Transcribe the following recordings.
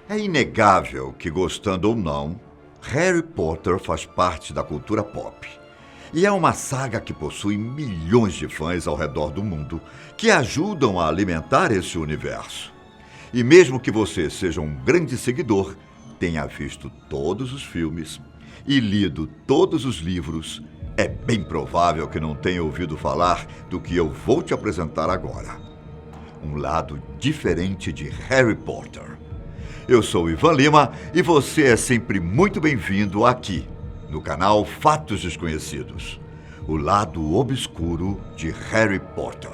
É inegável que, gostando ou não, Harry Potter faz parte da cultura pop. E é uma saga que possui milhões de fãs ao redor do mundo que ajudam a alimentar esse universo. E mesmo que você seja um grande seguidor, tenha visto todos os filmes e lido todos os livros, é bem provável que não tenha ouvido falar do que eu vou te apresentar agora. Um lado diferente de Harry Potter. Eu sou Ivan Lima e você é sempre muito bem-vindo aqui, no canal Fatos Desconhecidos. O lado obscuro de Harry Potter.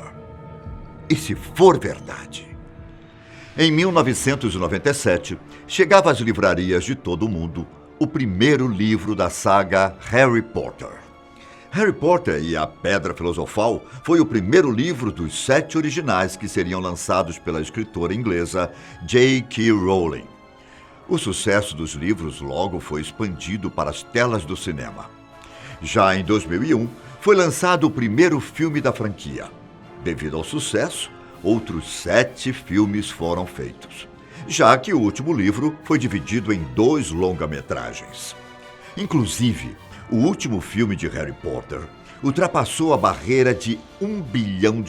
E se for verdade? Em 1997, chegava às livrarias de todo o mundo o primeiro livro da saga Harry Potter. Harry Potter e a Pedra Filosofal foi o primeiro livro dos 7 originais que seriam lançados pela escritora inglesa J.K. Rowling. O sucesso dos livros logo foi expandido para as telas do cinema. Já em 2001, foi lançado o primeiro filme da franquia. Devido ao sucesso, outros 7 filmes foram feitos, já que o último livro foi dividido em 2 longa-metragens. Inclusive, o último filme de Harry Potter ultrapassou a barreira de $1 bilhão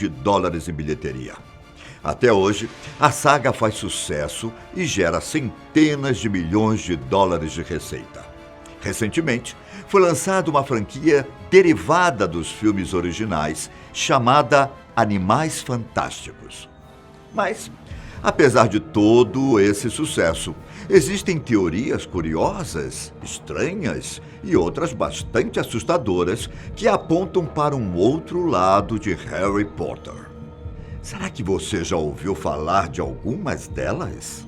em bilheteria. Até hoje, a saga faz sucesso e gera centenas de milhões de dólares de receita. Recentemente, foi lançada uma franquia derivada dos filmes originais, chamada Animais Fantásticos. Mas, apesar de todo esse sucesso, existem teorias curiosas, estranhas e outras bastante assustadoras que apontam para um outro lado de Harry Potter. Será que você já ouviu falar de algumas delas?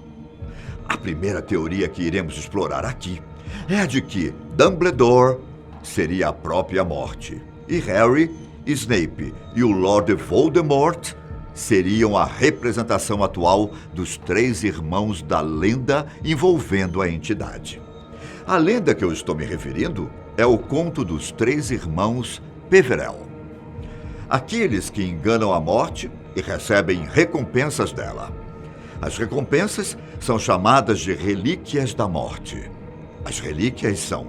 A primeira teoria que iremos explorar aqui é a de que Dumbledore seria a própria morte e Harry, Snape e o Lord Voldemort seriam a representação atual dos 3 irmãos da lenda envolvendo a entidade. A lenda que eu estou me referindo é o conto dos 3 irmãos Peverell. Aqueles que enganam a morte e recebem recompensas dela. As recompensas são chamadas de relíquias da morte. As relíquias são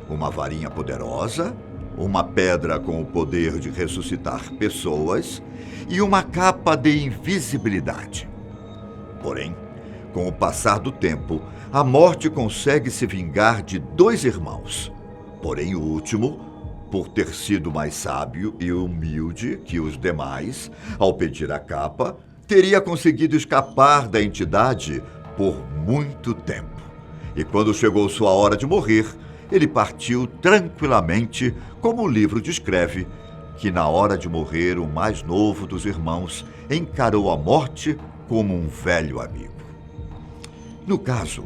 uma varinha poderosa, uma pedra com o poder de ressuscitar pessoas e uma capa de invisibilidade. Porém, com o passar do tempo, a morte consegue se vingar de 2 irmãos. Porém, o último, por ter sido mais sábio e humilde que os demais, ao pedir a capa, teria conseguido escapar da entidade por muito tempo. E quando chegou sua hora de morrer, ele partiu tranquilamente, como o livro descreve, que na hora de morrer o mais novo dos irmãos encarou a morte como um velho amigo. No caso,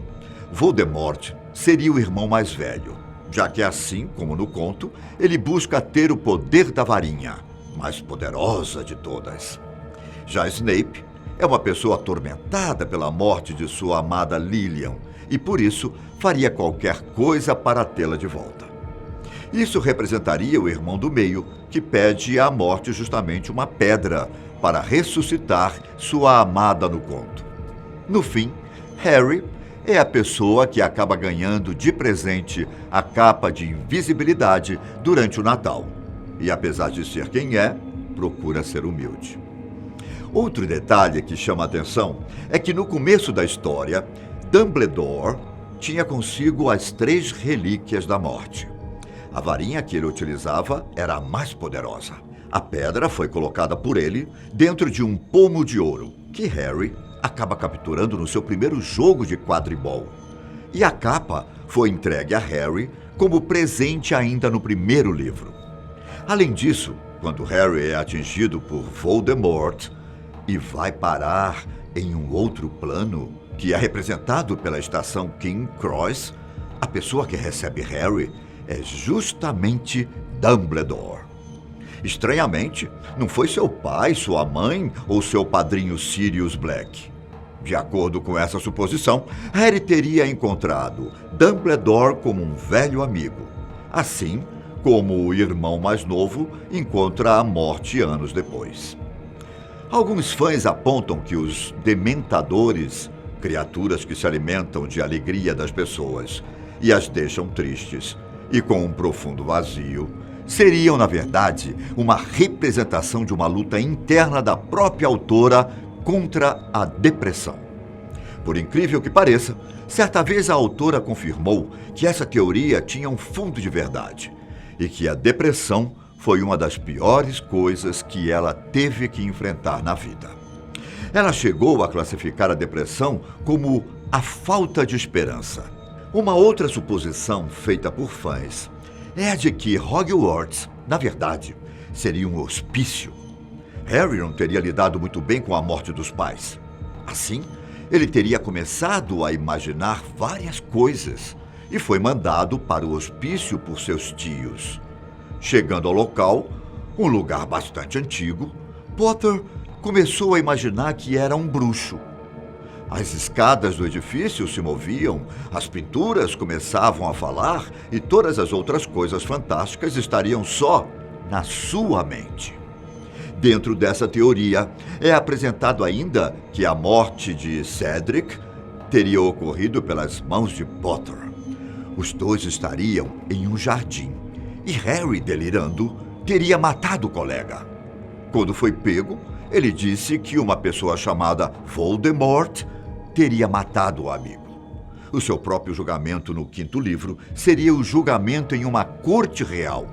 Voldemort seria o irmão mais velho, já que assim como no conto, ele busca ter o poder da varinha, mais poderosa de todas. Já Snape é uma pessoa atormentada pela morte de sua amada Lilian e por isso faria qualquer coisa para tê-la de volta. Isso representaria o irmão do meio, que pede à morte justamente uma pedra para ressuscitar sua amada no conto. No fim, Harry é a pessoa que acaba ganhando de presente a capa de invisibilidade durante o Natal. E apesar de ser quem é, procura ser humilde. Outro detalhe que chama a atenção é que no começo da história, Dumbledore tinha consigo as 3 relíquias da morte. A varinha que ele utilizava era a mais poderosa. A pedra foi colocada por ele dentro de um pomo de ouro, que Harry acaba capturando no seu primeiro jogo de quadribol. E a capa foi entregue a Harry como presente ainda no primeiro livro. Além disso, quando Harry é atingido por Voldemort e vai parar em um outro plano, que é representado pela estação King Cross, a pessoa que recebe Harry é justamente Dumbledore. Estranhamente, não foi seu pai, sua mãe ou seu padrinho Sirius Black. De acordo com essa suposição, Harry teria encontrado Dumbledore como um velho amigo, assim como o irmão mais novo encontra a morte anos depois. Alguns fãs apontam que os dementadores criaturas que se alimentam de alegria das pessoas e as deixam tristes e com um profundo vazio, seriam, na verdade, uma representação de uma luta interna da própria autora contra a depressão. Por incrível que pareça, certa vez a autora confirmou que essa teoria tinha um fundo de verdade e que a depressão foi uma das piores coisas que ela teve que enfrentar na vida. Ela chegou a classificar a depressão como a falta de esperança. Uma outra suposição feita por fãs é a de que Hogwarts, na verdade, seria um hospício. Harry não teria lidado muito bem com a morte dos pais. Assim, ele teria começado a imaginar várias coisas e foi mandado para o hospício por seus tios. Chegando ao local, um lugar bastante antigo, Potter começou a imaginar que era um bruxo. As escadas do edifício se moviam, as pinturas começavam a falar e todas as outras coisas fantásticas estariam só na sua mente. Dentro dessa teoria, é apresentado ainda que a morte de Cedric teria ocorrido pelas mãos de Potter. Os dois estariam em um jardim e Harry, delirando, teria matado o colega. Quando foi pego, ele disse que uma pessoa chamada Voldemort teria matado o amigo. O seu próprio julgamento no 5º livro seria o julgamento em uma corte real.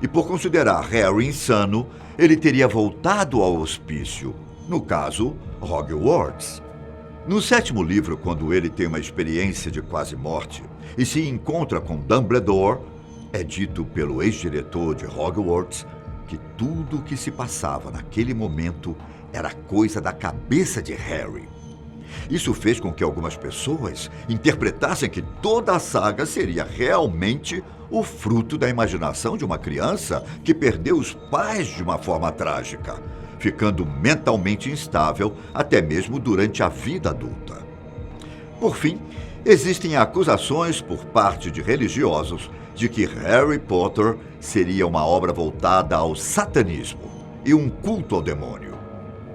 E por considerar Harry insano, ele teria voltado ao hospício, no caso, Hogwarts. No 7º livro, quando ele tem uma experiência de quase morte e se encontra com Dumbledore, é dito pelo ex-diretor de Hogwarts que tudo o que se passava naquele momento era coisa da cabeça de Harry. Isso fez com que algumas pessoas interpretassem que toda a saga seria realmente o fruto da imaginação de uma criança que perdeu os pais de uma forma trágica, ficando mentalmente instável até mesmo durante a vida adulta. Por fim, existem acusações por parte de religiosos de que Harry Potter seria uma obra voltada ao satanismo e um culto ao demônio.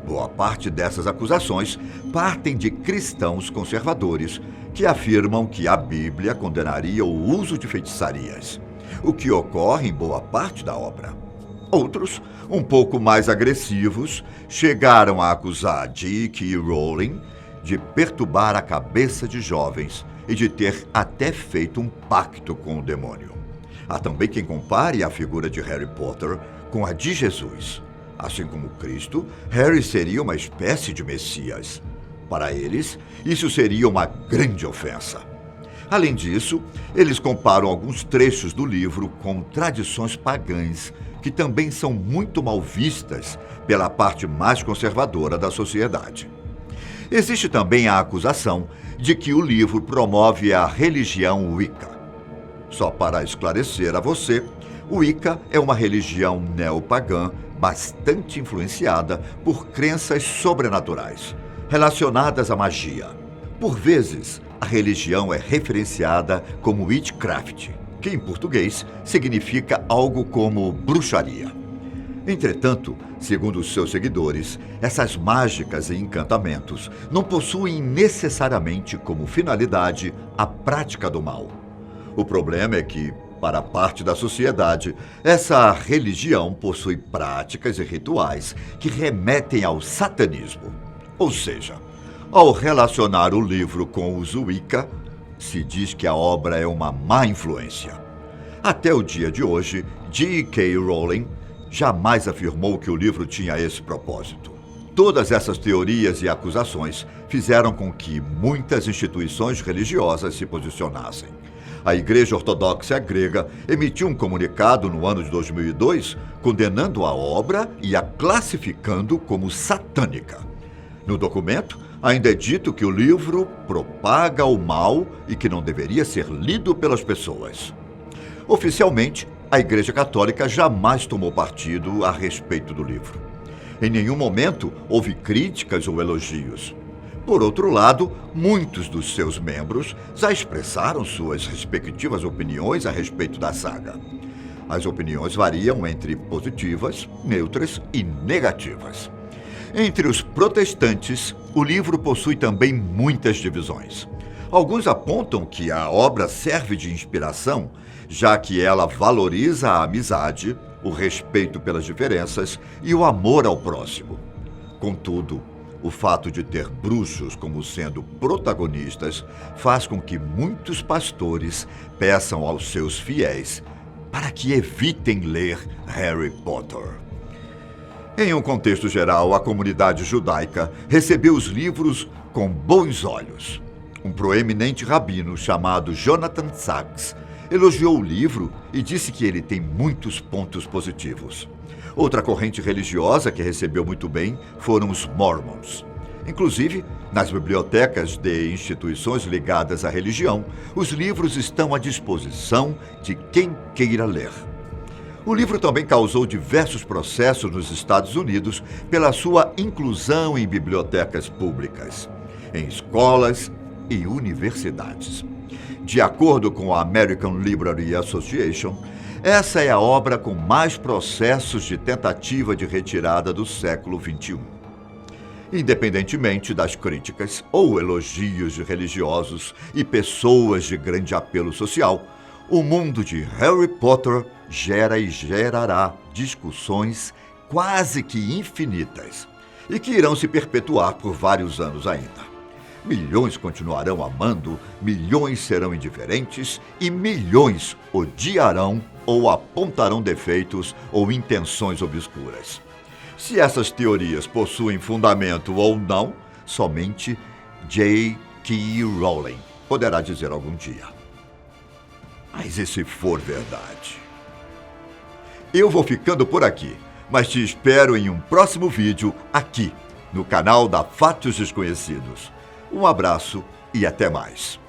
Boa parte dessas acusações partem de cristãos conservadores que afirmam que a Bíblia condenaria o uso de feitiçarias, o que ocorre em boa parte da obra. Outros, um pouco mais agressivos, chegaram a acusar J.K. Rowling de perturbar a cabeça de jovens e de ter até feito um pacto com o demônio. Há também quem compare a figura de Harry Potter com a de Jesus. Assim como Cristo, Harry seria uma espécie de Messias. Para eles, isso seria uma grande ofensa. Além disso, eles comparam alguns trechos do livro com tradições pagãs, que também são muito mal vistas pela parte mais conservadora da sociedade. Existe também a acusação de que o livro promove a religião Wicca. Só para esclarecer a você, Wicca é uma religião neopagã bastante influenciada por crenças sobrenaturais, relacionadas à magia. Por vezes, a religião é referenciada como witchcraft, que em português significa algo como bruxaria. Entretanto, segundo os seus seguidores, essas mágicas e encantamentos não possuem necessariamente como finalidade a prática do mal. O problema é que, para parte da sociedade, essa religião possui práticas e rituais que remetem ao satanismo. Ou seja, ao relacionar o livro com os Wicca, se diz que a obra é uma má influência. Até o dia de hoje, J.K. Rowling jamais afirmou que o livro tinha esse propósito. Todas essas teorias e acusações fizeram com que muitas instituições religiosas se posicionassem. A Igreja Ortodoxa Grega emitiu um comunicado no ano de 2002 condenando a obra e a classificando como satânica. No documento, ainda é dito que o livro propaga o mal e que não deveria ser lido pelas pessoas. Oficialmente, a Igreja Católica jamais tomou partido a respeito do livro. Em nenhum momento houve críticas ou elogios. Por outro lado, muitos dos seus membros já expressaram suas respectivas opiniões a respeito da saga. As opiniões variam entre positivas, neutras e negativas. Entre os protestantes, o livro possui também muitas divisões. Alguns apontam que a obra serve de inspiração, já que ela valoriza a amizade, o respeito pelas diferenças e o amor ao próximo. Contudo, o fato de ter bruxos como sendo protagonistas faz com que muitos pastores peçam aos seus fiéis para que evitem ler Harry Potter. Em um contexto geral, a comunidade judaica recebeu os livros com bons olhos. Um proeminente rabino chamado Jonathan Sacks elogiou o livro e disse que ele tem muitos pontos positivos. Outra corrente religiosa que recebeu muito bem foram os Mormons. Inclusive, nas bibliotecas de instituições ligadas à religião, os livros estão à disposição de quem queira ler. O livro também causou diversos processos nos Estados Unidos pela sua inclusão em bibliotecas públicas, em escolas e universidades. De acordo com a American Library Association, essa é a obra com mais processos de tentativa de retirada do século XXI. Independentemente das críticas ou elogios de religiosos e pessoas de grande apelo social, o mundo de Harry Potter gera e gerará discussões quase que infinitas e que irão se perpetuar por vários anos ainda. Milhões continuarão amando, milhões serão indiferentes e milhões odiarão ou apontarão defeitos ou intenções obscuras. Se essas teorias possuem fundamento ou não, somente J.K. Rowling poderá dizer algum dia. Mas e se for verdade? Eu vou ficando por aqui, mas te espero em um próximo vídeo aqui, no canal da Fatos Desconhecidos. Um abraço e até mais.